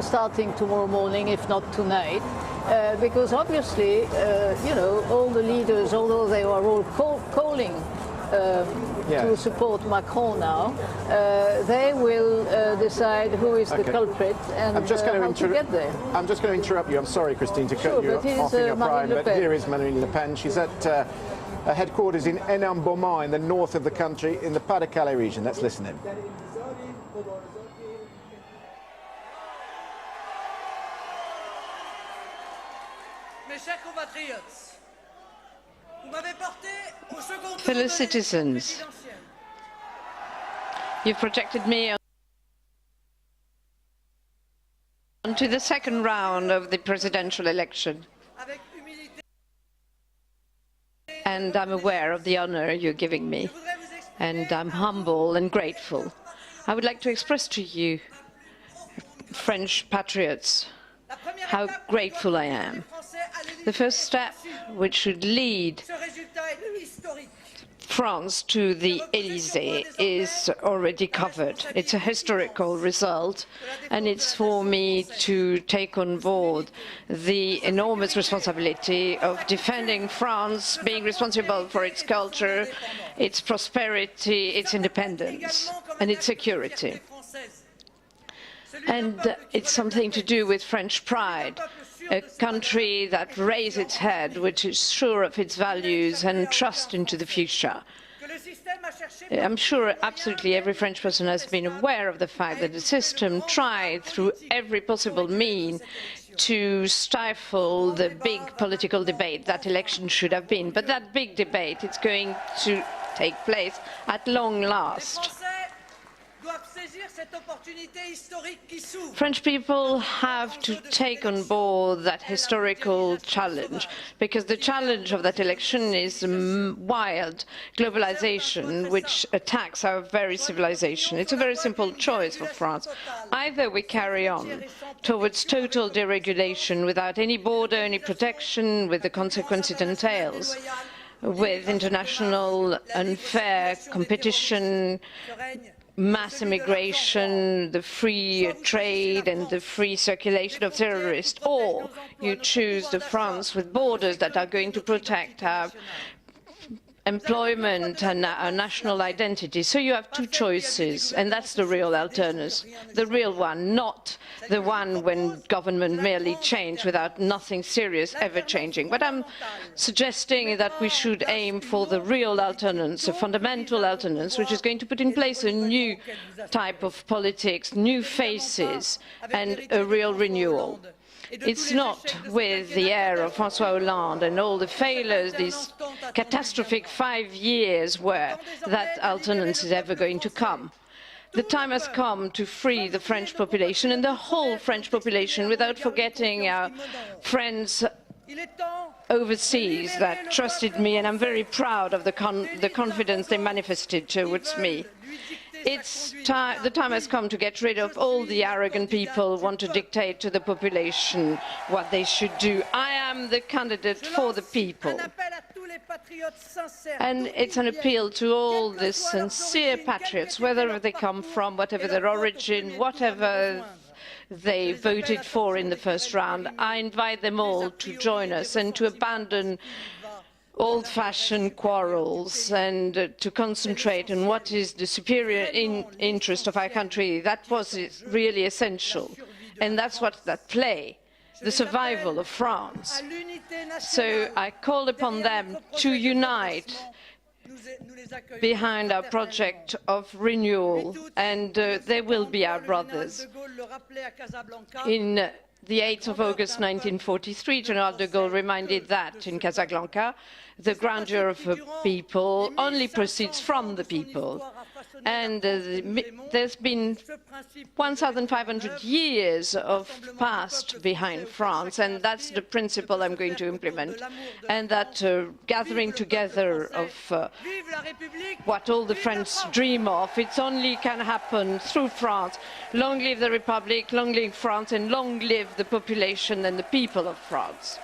starting tomorrow morning, if not tonight, because obviously, you know, all the leaders, although they are all calling to support Macron now, they will decide who is the culprit and how to get there. I'm just going to interrupt you. I'm sorry, Christine, to cut you off in your prime, but here is Marine Le Pen. She's at a headquarters in Hénin-Beaumont in the north of the country, in the Pas-de-Calais region. Let's listen in. Fellow citizens, you've projected me onto the second round of the presidential election. And I'm aware of the honor you're giving me, and I'm humble and grateful. I would like to express to you, French patriots, how grateful I am. The first step which should lead France to the Élysée is already covered. It's a historical result, and it's for me to take on board the enormous responsibility of defending France, being responsible for its culture, its prosperity, its independence, and its security. And it's something to do with French pride, a country that raises its head, which is sure of its values and trust into the future. I'm sure absolutely every French person has been aware of the fact that the system tried through every possible means to stifle the big political debate that election should have been. But that big debate is going to take place at long last. French people have to take on board that historical challenge, because the challenge of that election is wild globalization, which attacks our very civilization. It's a very simple choice for France. Either we carry on towards total deregulation without any border, any protection, with the consequence it entails, with international unfair competition, mass immigration, the free trade and the free circulation of terrorists, or you choose the France with borders that are going to protect our employment and our national identity. So you have two choices, and that's the real alternative, the real one, not the one when government merely change without nothing serious ever changing. What I'm suggesting is that we should aim for the real alternance, a fundamental alternance, which is going to put in place a new type of politics, new faces, and a real renewal. It's not with the era of François Hollande and all the failures, these catastrophic 5 years, where that alternance is ever going to come. The time has come to free the French population and the whole French population, without forgetting our friends overseas that trusted me, and I'm very proud of the confidence they manifested towards me. The time has come to get rid of all the arrogant people who want to dictate to the population what they should do. I am the candidate for the people. And it's an appeal to all the sincere patriots, wherever they come from, whatever their origin, whatever they voted for in the first round. I invite them all to join us and to abandon old-fashioned quarrels and to concentrate on what is the superior interest of our country. That was really essential, and that's what's at play, the survival of France. So I call upon them to unite behind our project of renewal, and they will be our brothers. In the 8th of August 1943, General de Gaulle reminded that in Casablanca, the grandeur of a people only proceeds from the people. And there's been 1,500 years of past behind France, and that's the principle I'm going to implement. And that gathering together of what all the French dream of, it only can happen through France. Long live the Republic, long live France, and long live the population and the people of France.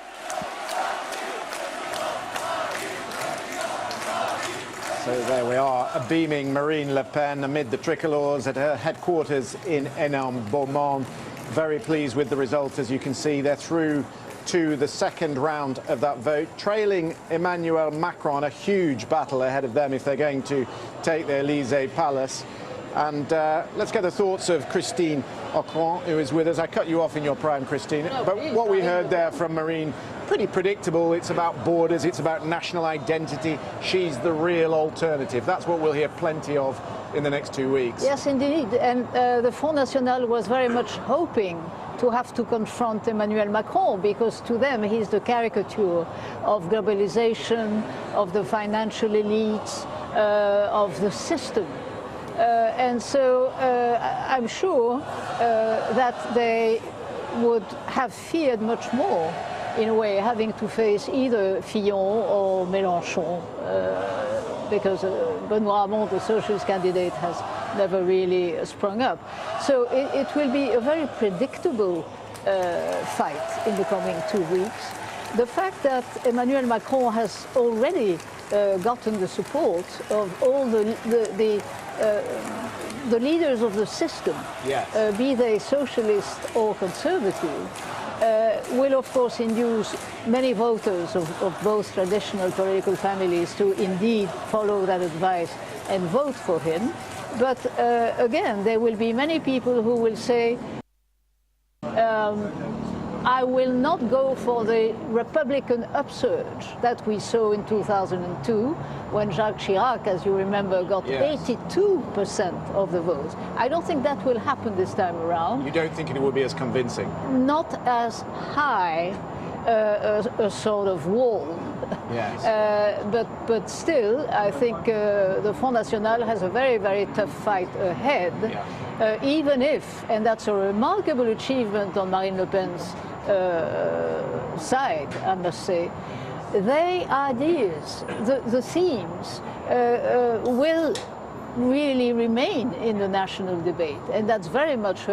So there we are, a beaming Marine Le Pen amid the tricolours at her headquarters in Hénin-Beaumont very pleased with the result. As you can see, they're through to the second round of that vote, trailing Emmanuel Macron. A huge battle ahead of them if they're going to take the Élysée Palace. And let's get the thoughts of Christine Ockrent, who is with us. I cut you off in your prime, Christine, but what we heard there from Marine, pretty predictable. It's about borders, it's about national identity. She's the real alternative. That's what we'll hear plenty of in the next 2 weeks. Yes, indeed. And the Front National was very much hoping to have to confront Emmanuel Macron, because to them he's the caricature of globalization, of the financial elites, of the system. And so I'm sure that they would have feared much more, in a way, having to face either Fillon or Mélenchon, because Benoît Hamon, the socialist candidate, has never really sprung up. So it will be a very predictable fight in the coming 2 weeks. The fact that Emmanuel Macron has already gotten the support of all the leaders of the system, yes, be they socialist or conservative, will of course induce many voters of both traditional political families to indeed follow that advice and vote for him. But again, there will be many people who will say, I will not go for the Republican upsurge that we saw in 2002, when Jacques Chirac, as you remember, got 82% of the votes. I don't think that will happen this time around. You don't think it will be as convincing? Not as high a sort of wall. Yes. But still, I think the Front National has a very, very tough fight ahead, even if, and that's a remarkable achievement on Marine Le Pen's side, I must say, their ideas, the themes, will really remain in the national debate, and that's very much